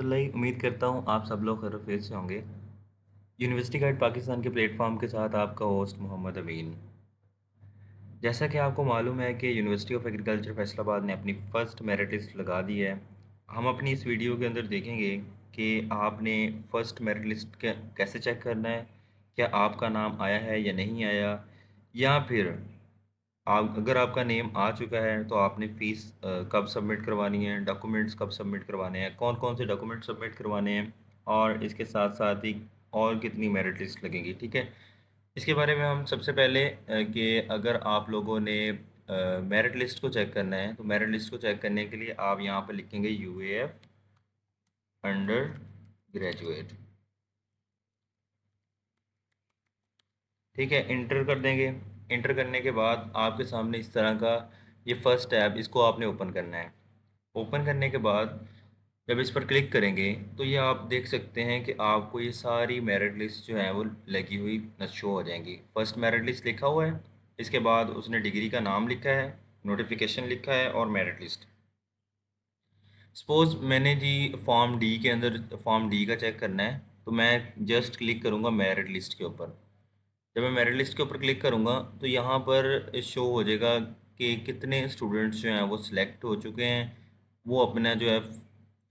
वरहमतुल्लाहि उम्मीद करता हूँ आप सब लोग खैर से होंगे। यूनिवर्सिटी गाइड पाकिस्तान के प्लेटफॉर्म के साथ आपका होस्ट मोहम्मद अमीन। जैसा कि आपको मालूम है कि यूनिवर्सिटी ऑफ एग्रीकल्चर फैसलाबाद ने अपनी फ़र्स्ट मेरिट लिस्ट लगा दी है। हम अपनी इस वीडियो के अंदर देखेंगे कि आपने फ़र्स्ट मेरिट लिस्ट कैसे चेक करना है, क्या आपका नाम आया है या नहीं आया, या फिर आप अगर आपका नेम आ चुका है तो आपने फ़ीस कब सबमिट करवानी है, डॉक्यूमेंट्स कब सबमिट करवाने हैं, कौन कौन से डॉक्यूमेंट सबमिट करवाने हैं, और इसके साथ साथ ही और कितनी मेरिट लिस्ट लगेगी। ठीक है, इसके बारे में हम सबसे पहले कि अगर आप लोगों ने मेरिट लिस्ट को चेक करना है तो मेरिट लिस्ट को चेक करने के लिए आप यहाँ पर लिखेंगे UAF अंडर ग्रेजुएट। ठीक है, इंटर कर देंगे। इंटर करने के बाद आपके सामने इस तरह का ये फर्स्ट टैब, इसको आपने ओपन करना है। ओपन करने के बाद जब इस पर क्लिक करेंगे तो ये आप देख सकते हैं कि आपको ये सारी मेरिट लिस्ट जो है वो लगी हुई शो हो जाएंगी। फर्स्ट मेरिट लिस्ट लिखा हुआ है, इसके बाद उसने डिग्री का नाम लिखा है, नोटिफिकेशन लिखा है और मेरिट लिस्ट। सपोज़ मैंने जी फॉर्म डी के अंदर फॉर्म डी का चेक करना है, तो मैं जस्ट क्लिक करूँगा मेरिट लिस्ट के ऊपर। जब मैं मेरिट लिस्ट के ऊपर क्लिक करूँगा तो यहाँ पर शो हो जाएगा कि कितने स्टूडेंट्स जो हैं वो सिलेक्ट हो चुके हैं, वो अपना जो है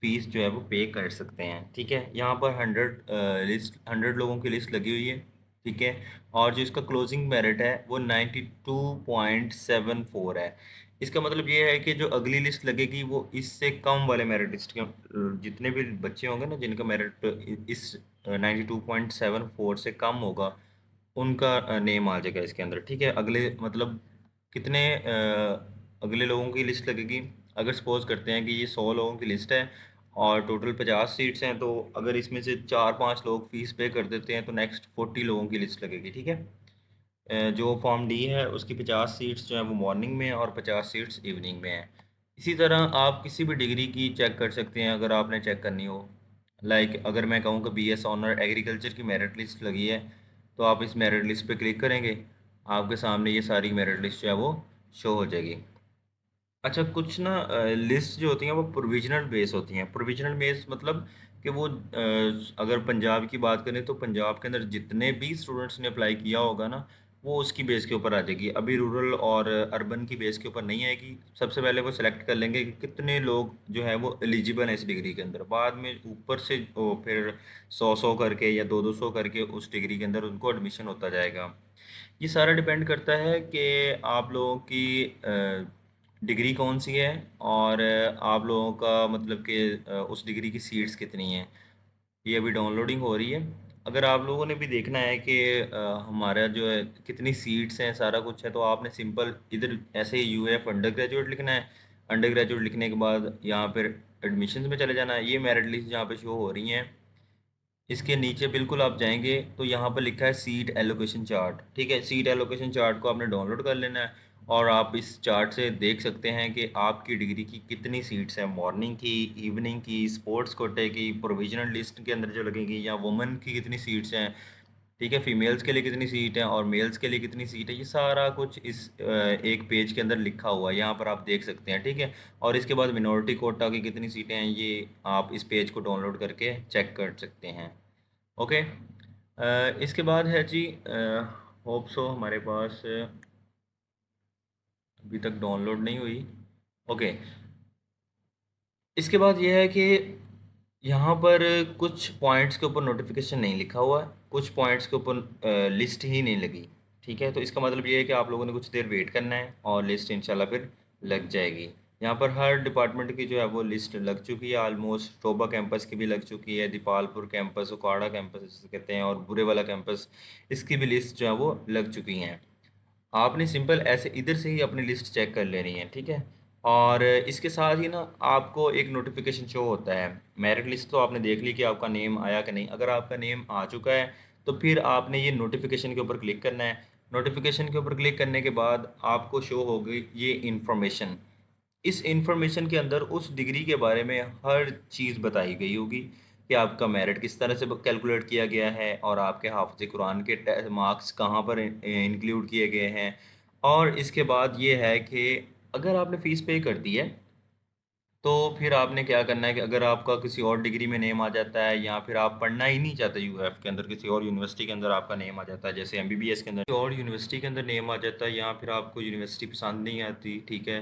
फीस जो है वो पे कर सकते हैं। ठीक है, यहाँ पर 100 लोगों की लिस्ट लगी हुई है। ठीक है, और जो इसका क्लोजिंग मेरिट है वो 92.74 है। इसका मतलब ये है कि जो अगली लिस्ट लगेगी वो इससे कम वाले मेरिट लिस्ट के जितने भी बच्चे होंगे ना जिनका मेरिट इस 92.74 से कम होगा, उनका नेम आ जाएगा इसके अंदर। ठीक है, अगले मतलब कितने अगले लोगों की लिस्ट लगेगी। अगर सपोज करते हैं कि ये 100 लोगों की लिस्ट है और टोटल 50 सीट्स हैं, तो अगर इसमें से 4-5 लोग फीस पे कर देते हैं तो नेक्स्ट 40 लोगों की लिस्ट लगेगी। ठीक है, जो फॉर्म डी है उसकी 50 सीट्स जो है वो मॉर्निंग में और 50 सीट्स इवनिंग में है। इसी तरह आप किसी भी डिग्री की चेक कर सकते हैं अगर आपने चेक करनी हो। अगर मैं कहूँ कि BS ऑनर एग्रीकल्चर की मेरिट लिस्ट लगी है, तो आप इस मेरिट लिस्ट पे क्लिक करेंगे, आपके सामने ये सारी मेरिट लिस्ट जो है वो शो हो जाएगी। अच्छा, कुछ ना लिस्ट जो होती हैं वो प्रोविजनल बेस होती हैं। प्रोविजनल बेस मतलब कि वो अगर पंजाब की बात करें तो पंजाब के अंदर जितने भी स्टूडेंट्स ने अप्लाई किया होगा ना, वो उसकी बेस के ऊपर आ जाएगी। अभी रूरल और अर्बन की बेस के ऊपर नहीं आएगी। सबसे पहले वो सिलेक्ट कर लेंगे कि कितने लोग जो है वो एलिजिबल हैं इस डिग्री के अंदर। बाद में ऊपर से फिर 100-100 करके या 200-200 करके उस डिग्री के अंदर उनको एडमिशन होता जाएगा। ये सारा डिपेंड करता है कि आप लोगों की डिग्री कौन सी है, और आप लोगों का मतलब कि उस डिग्री की सीट्स कितनी हैं। ये अभी डाउनलोडिंग हो रही है। अगर आप लोगों ने भी देखना है कि हमारा जो है कितनी सीट्स हैं, सारा कुछ है, तो आपने सिंपल इधर ऐसे ही UF अंडर ग्रेजुएट लिखना है। अंडर ग्रेजुएट लिखने के बाद यहाँ पर एडमिशन्स में चले जाना है। ये मेरिट लिस्ट जहाँ पे शो हो रही हैं, इसके नीचे बिल्कुल आप जाएंगे तो यहाँ पर लिखा है सीट एलोकेशन चार्ट। ठीक है, सीट एलोकेशन चार्ट को आपने डाउनलोड कर लेना है, और आप इस चार्ट से देख सकते हैं कि आपकी डिग्री की कितनी सीट्स हैं, मॉर्निंग की, इवनिंग की, स्पोर्ट्स कोटे की, प्रोविजनल लिस्ट के अंदर जो लगेंगी, या वुमेन की कितनी सीट्स हैं। ठीक है, फीमेल्स के लिए कितनी सीट है और मेल्स के लिए कितनी सीट है, ये सारा कुछ इस एक पेज के अंदर लिखा हुआ है, यहाँ पर आप देख सकते हैं। ठीक है, और इसके बाद मिनॉरिटी कोटा की कितनी सीटें हैं, ये आप इस पेज को डाउनलोड करके चेक कर सकते हैं। ओके, इसके बाद है जी होप सो हमारे पास अभी तक डाउनलोड नहीं हुई। ओके, इसके बाद ये है कि यहाँ पर कुछ पॉइंट्स के ऊपर नोटिफिकेशन नहीं लिखा हुआ है, कुछ पॉइंट्स के ऊपर लिस्ट ही नहीं लगी। ठीक है, तो इसका मतलब ये है कि आप लोगों ने कुछ देर वेट करना है और लिस्ट इंशाल्लाह फिर लग जाएगी। यहाँ पर हर डिपार्टमेंट की जो है वो लिस्ट लग चुकी है ऑलमोस्ट। टोबा कैंपस की भी लग चुकी है, दीपालपुर कैंपस, उकाड़ा कैंपस जिसे कहते हैं, और बुरे वाला कैंपस, इसकी भी लिस्ट जो है वो लग चुकी हैं। आपने सिंपल ऐसे इधर से ही अपनी लिस्ट चेक कर लेनी है। ठीक है, और इसके साथ ही ना आपको एक नोटिफिकेशन शो होता है। मेरिट लिस्ट तो आपने देख ली कि आपका नेम आया कि नहीं। अगर आपका नेम आ चुका है तो फिर आपने ये नोटिफिकेशन के ऊपर क्लिक करना है। नोटिफिकेशन के ऊपर क्लिक करने के बाद आपको शो होगी ये इन्फॉर्मेशन। इस इंफॉर्मेशन के अंदर उस डिग्री के बारे में हर चीज़ बताई गई होगी कि आपका मेरिट किस तरह से कैलकुलेट किया गया है, और आपके हाफ़िज़ कुरान के मार्क्स कहाँ पर इंक्लूड किए गए हैं। और इसके बाद ये है कि अगर आपने फ़ीस पे कर दी है तो फिर आपने क्या करना है कि अगर आपका किसी और डिग्री में नेम आ जाता है या फिर आप पढ़ना ही नहीं चाहते यूएफ के अंदर, किसी और यूनिवर्सिटी के अंदर आपका नेम आ जाता है, जैसे एमबीबीएस के अंदर किसी और यूनिवर्सिटी के अंदर नेम आ जाता है, या फिर आपको यूनिवर्सिटी पसंद नहीं आती, ठीक है,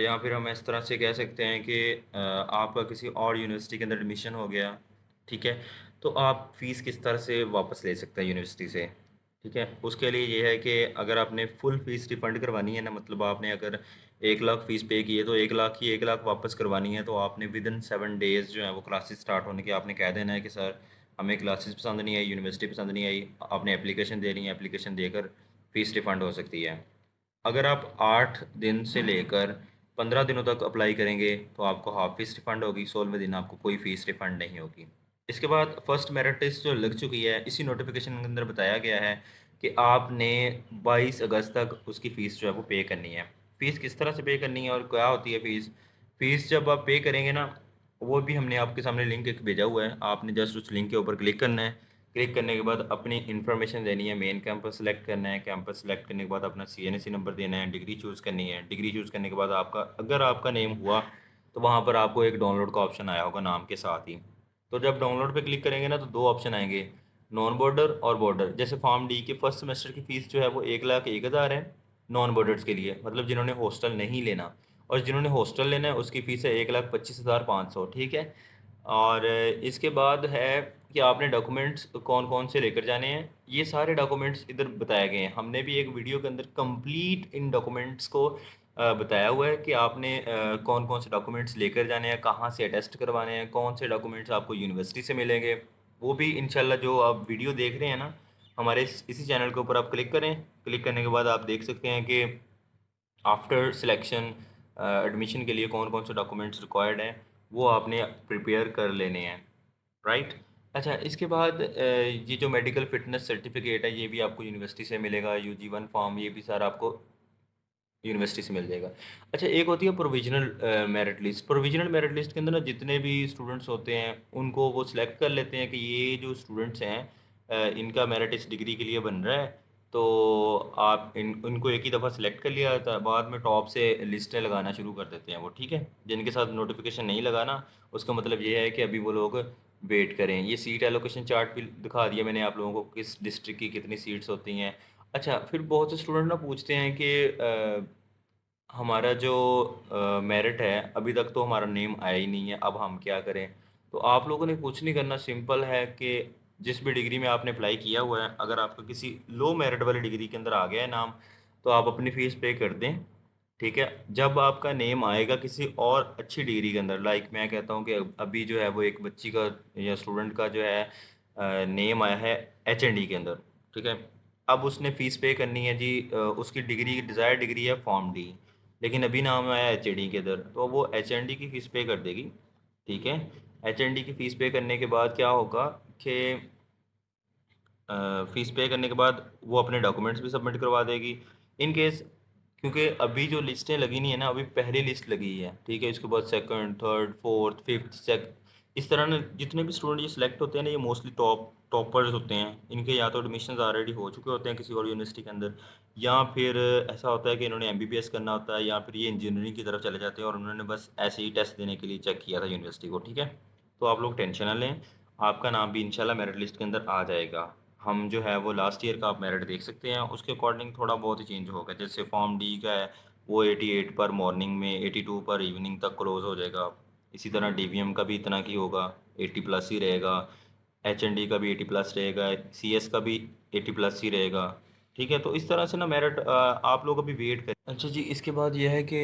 या फिर हम इस तरह से कह सकते हैं कि आपका किसी और यूनिवर्सिटी के अंदर एडमिशन हो गया, ठीक है, तो आप फीस किस तरह से वापस ले सकते हैं यूनिवर्सिटी से, ठीक है। उसके लिए ये है कि अगर आपने फुल फीस रिफंड करवानी है ना, मतलब आपने अगर 1 लाख फीस पे की है तो 1 लाख की 1 लाख वापस करवानी है, तो आपने विद इन 7 डेज जो है वो क्लासेस स्टार्ट होने के आपने कह देना है कि सर हमें क्लासेस पसंद नहीं आई, यूनिवर्सिटी पसंद नहीं आई, आपने एप्लीकेशन दे रही है, एप्लीकेशन देकर फ़ीस रिफ़ंड हो सकती है। अगर आप 8 दिन से लेकर 15 दिनों तक अप्लाई करेंगे तो आपको हाफ फीस रिफ़ंड होगी, 16वें दिन आपको कोई फ़ीस रिफ़ंड नहीं होगी। इसके बाद फर्स्ट मेरिट लिस्ट जो लग चुकी है, इसी नोटिफिकेशन के अंदर बताया गया है कि आपने 22 अगस्त तक उसकी फ़ीस जो है वो पे करनी है। फ़ीस किस तरह से पे करनी है और क्या होती है फ़ीस? फ़ीस जब आप पे करेंगे ना, वो भी हमने आपके सामने लिंक एक भेजा हुआ है, आपने जस्ट उस लिंक के ऊपर क्लिक करना है। क्लिक करने के बाद अपनी इन्फॉर्मेशन देनी है, मेन कैंपस सेलेक्ट करना है, कैंपस सेलेक्ट करने के बाद अपना सीएनएसी नंबर देना है, डिग्री चूज़ करनी है, डिग्री चूज़ करने के बाद आपका अगर आपका नेम हुआ तो वहाँ पर आपको एक डाउनलोड का ऑप्शन आया होगा नाम के साथ ही। तो जब डाउनलोड पे क्लिक करेंगे ना तो दो ऑप्शन आएंगे, नॉन बॉर्डर और बॉर्डर। जैसे फॉर्म डी के फर्स्ट सेमेस्टर की फ़ीस जो है वो 1,01,000 है नॉन बॉर्डर्स के लिए, मतलब जिन्होंने हॉस्टल नहीं लेना, और जिन्होंने हॉस्टल लेना है उसकी फ़ीस है 1,25,500, ठीक है। और इसके बाद है कि आपने डॉक्यूमेंट्स कौन कौन से लेकर जाने हैं, ये सारे डॉक्यूमेंट्स इधर बताए गए हैं। हमने भी एक वीडियो के अंदर कंप्लीट इन डॉक्यूमेंट्स को बताया हुआ है कि आपने कौन कौन से डॉक्यूमेंट्स लेकर जाने हैं, कहाँ से अटेस्ट करवाने हैं, कौन से डॉक्यूमेंट्स आपको यूनिवर्सिटी से मिलेंगे। वो भी इंशाल्लाह जो आप वीडियो देख रहे हैं ना हमारे इसी चैनल के ऊपर आप क्लिक करें, क्लिक करने के बाद आप देख सकते हैं कि आफ्टर सिलेक्शन एडमिशन के लिए कौन कौन से डॉक्यूमेंट्स रिक्वायर्ड हैं, वो आपने प्रिपेयर कर लेने हैं, राइट। अच्छा, इसके बाद ये जो मेडिकल फिटनेस सर्टिफिकेट है ये भी आपको यूनिवर्सिटी से मिलेगा, यूजी 1 फॉर्म, ये भी सारा आपको यूनिवर्सिटी से मिल जाएगा। अच्छा, एक होती है provisional merit list. Provisional merit list के अंदर ना जितने भी स्टूडेंट्स होते हैं उनको वो सिलेक्ट कर लेते हैं कि ये जो स्टूडेंट्स हैं इनका मेरिट इस डिग्री के लिए बन रहा है, तो आप इनको एक ही दफ़ा सिलेक्ट कर लिया जाता है, बाद में टॉप से लिस्टें लगाना शुरू कर देते हैं वो, ठीक है। जिनके साथ नोटिफिकेशन नहीं लगाना उसका मतलब ये है कि अभी वो लोग वेट करें। ये सीट एलोकेशन चार्ट भी दिखा दिया मैंने आप लोगों को, किस डिस्ट्रिक्ट की कितनी सीट्स होती हैं। अच्छा, फिर बहुत से स्टूडेंट ना पूछते हैं कि हमारा जो मेरिट है अभी तक तो हमारा नेम आया ही नहीं है, अब हम क्या करें? तो आप लोगों ने कुछ नहीं करना, सिंपल है कि जिस भी डिग्री में आपने अप्लाई किया हुआ है, अगर आपका किसी लो मेरिट वाली डिग्री के अंदर आ गया है नाम, तो आप अपनी फ़ीस पे कर दें, ठीक है। जब आपका नेम आएगा किसी और अच्छी डिग्री के अंदर, लाइक मैं कहता हूँ कि अभी जो है वो एक बच्ची का या स्टूडेंट का जो है नेम आया है एचएनडी के अंदर, ठीक है। अब उसने फ़ीस पे करनी है जी, उसकी डिग्री डिज़ायर डिग्री है फॉर्म डी, लेकिन अभी नाम आया एचएनडी के अंदर, तो वो एचएनडी की फ़ीस पे कर देगी, ठीक है। एचएनडी की फ़ीस पे करने के बाद क्या होगा कि फ़ीस पे करने के बाद वो अपने डॉक्यूमेंट्स भी सबमिट करवा देगी। इन केस, क्योंकि अभी जो लिस्टें लगी नहीं है ना, अभी पहली लिस्ट लगी है, ठीक है। इसके बाद सेकंड, थर्ड, फोर्थ, फिफ्थ, इस तरह ना जितने भी स्टूडेंट ये सिलेक्ट होते हैं ना, ये मोस्टली टॉपर्स होते हैं। इनके या तो एडमिशन ऑलरेडी हो चुके होते हैं किसी और यूनिवर्सिटी के अंदर, या फिर ऐसा होता है कि इन्होंने एमबीबीएस करना होता है, या फिर ये इंजीनियरिंग की तरफ चले जाते हैं और उन्होंने बस ऐसे ही टेस्ट देने के लिए चेक किया था यूनिवर्सिटी को, ठीक है। तो आप लोग टेंशन ना लें, आपका नाम भी इंशाल्लाह मेरिट लिस्ट के अंदर आ जाएगा। हम जो है वो लास्ट ईयर का आप मेरिट देख सकते हैं, उसके अकॉर्डिंग थोड़ा बहुत ही चेंज होगा। जैसे फॉर्म डी का है वो 88 पर मॉर्निंग में, 82 पर इवनिंग तक क्लोज हो जाएगा। इसी तरह डीवीएम का भी इतना की होगा, 80 प्लस ही रहेगा। एचएनडी का भी 80 प्लस रहेगा, सीएस का भी 80 प्लस ही रहेगा, ठीक है। तो इस तरह से ना मेरिट आप लोग अभी वेट करें। अच्छा जी, इसके बाद यह है कि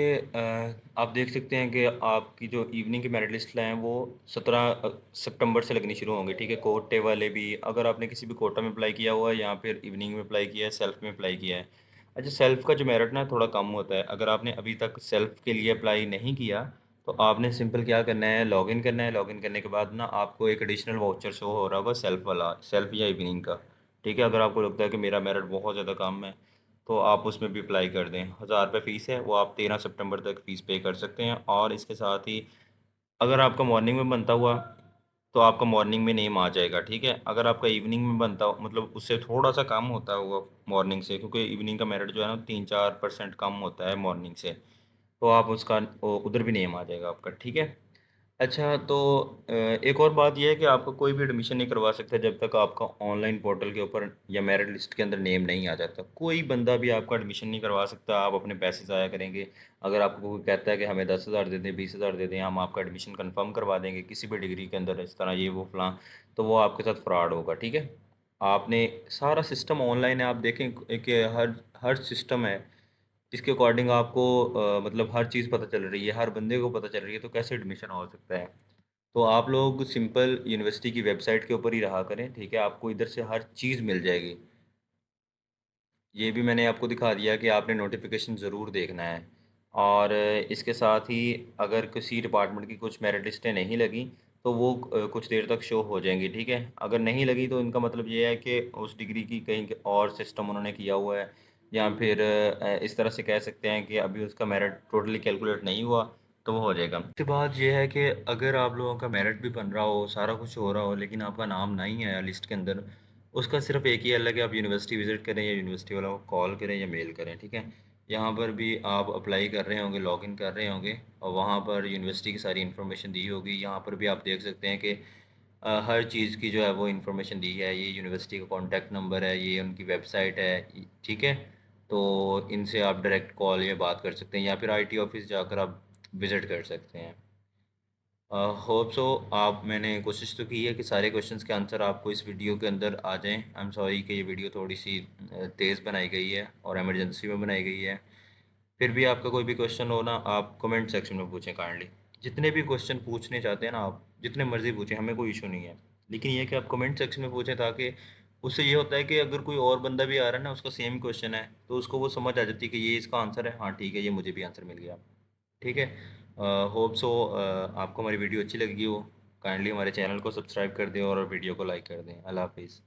आप देख सकते हैं कि आपकी जो इवनिंग की मेरिट लिस्ट हैं वो 17 सितंबर से लगनी शुरू होंगी, ठीक है। कोटे वाले भी, अगर आपने किसी भी कोटा में अप्लाई किया हुआ है या फिर इवनिंग में अप्लाई किया है, सेल्फ में अप्लाई किया है। अच्छा, सेल्फ का जो मेरिट ना थोड़ा कम होता है। अगर आपने अभी तक सेल्फ के लिए अप्लाई नहीं किया तो आपने सिंपल क्या करना है, लॉगिन करना है। लॉगिन करने के बाद ना आपको एक एडिशनल वाउचर शो हो रहा होगा सेल्फ वाला, सेल्फ या इवनिंग का, ठीक है। अगर आपको लगता है कि मेरा मेरिट बहुत ज़्यादा कम है तो आप उसमें भी अप्लाई कर दें। 1000 रुपये फ़ीस है, वो आप 13 सितंबर तक फ़ीस पे कर सकते हैं। और इसके साथ ही अगर आपका मॉर्निंग में बनता हुआ तो आपका मॉर्निंग में नेम आ जाएगा, ठीक है। अगर आपका इवनिंग में बनता हो, मतलब उससे थोड़ा सा कम होता होगा मॉर्निंग से, क्योंकि इवनिंग का मेरिट जो है ना 3-4% कम होता है मॉर्निंग से, तो आप उसका उधर भी नेम आ जाएगा आपका, ठीक है। अच्छा, तो एक और बात ये है कि आपका कोई भी एडमिशन नहीं करवा सकता जब तक आपका ऑनलाइन पोर्टल के ऊपर या मेरिट लिस्ट के अंदर नेम नहीं आ जाता। कोई बंदा भी आपका एडमिशन नहीं करवा सकता, आप अपने पैसे ज़ाया करेंगे। अगर आपको कोई कहता है कि हमें 10,000 दे दें, 20,000 दे दें, हम आपका एडमिशन कंफर्म करवा देंगे किसी भी डिग्री के अंदर, इस तरह ये वो फलां, तो वो आपके साथ फ्रॉड होगा, ठीक है। आपने सारा सिस्टम ऑनलाइन है, आप देखें कि हर हर सिस्टम है, इसके अकॉर्डिंग आपको मतलब हर चीज़ पता चल रही है, हर बंदे को पता चल रही है, तो कैसे एडमिशन हो सकता है। तो आप लोग सिंपल यूनिवर्सिटी की वेबसाइट के ऊपर ही रहा करें, ठीक है, आपको इधर से हर चीज़ मिल जाएगी। ये भी मैंने आपको दिखा दिया कि आपने नोटिफिकेशन ज़रूर देखना है। और इसके साथ ही अगर किसी डिपार्टमेंट की कुछ मेरिट लिस्टें नहीं लगी तो वो कुछ देर तक शो हो जाएंगी, ठीक है। अगर नहीं लगी तो इनका मतलब ये है कि उस डिग्री की कहीं और सिस्टम उन्होंने किया हुआ है, या फिर इस तरह से कह सकते हैं कि अभी उसका मेरिट टोटली कैलकुलेट नहीं हुआ, तो वो हो जाएगा। उसके बाद ये है कि अगर आप लोगों का मेरिट भी बन रहा हो, सारा कुछ हो रहा हो, लेकिन आपका नाम नहीं आया लिस्ट के अंदर, उसका सिर्फ एक ही हल है कि आप यूनिवर्सिटी विज़िट करें या यूनिवर्सिटी वालों को कॉल करें या मेल करें, ठीक है। यहाँ पर भी आप अप्लाई कर रहे होंगे, लॉगिन कर रहे होंगे, और वहाँ पर यूनिवर्सिटी की सारी इन्फॉर्मेशन दी होगी। यहाँ पर भी आप देख सकते हैं कि हर चीज़ की जो है वो इन्फॉर्मेशन दी है। ये यूनिवर्सिटी का कॉन्टैक्ट नंबर है, ये उनकी वेबसाइट है, ठीक है। तो इनसे आप डायरेक्ट कॉल या बात कर सकते हैं, या फिर आईटी ऑफिस जाकर आप विज़िट कर सकते हैं। होप सो आप मैंने कोशिश तो की है कि सारे क्वेश्चंस के आंसर आपको इस वीडियो के अंदर आ जाएं। आई एम सॉरी कि ये वीडियो थोड़ी सी तेज़ बनाई गई है और इमरजेंसी में बनाई गई है। फिर भी आपका कोई भी क्वेश्चन हो ना, आप कमेंट सेक्शन में पूछें काइंडली। जितने भी क्वेश्चन पूछने चाहते हैं ना, आप जितने मर्ज़ी पूछें, हमें कोई इशू नहीं है। लेकिन ये कि आप कमेंट सेक्शन में पूछें, ताकि उससे ये होता है कि अगर कोई और बंदा भी आ रहा है ना, उसका सेम क्वेश्चन है, तो उसको वो समझ आ जाती है कि ये इसका आंसर है, हाँ ठीक है, ये मुझे भी आंसर मिल गया, ठीक है। होप सो आपको हमारी वीडियो अच्छी लगी हो। काइंडली हमारे चैनल को सब्सक्राइब कर दें और वीडियो को लाइक कर दें। अल्लाह हाफिज़।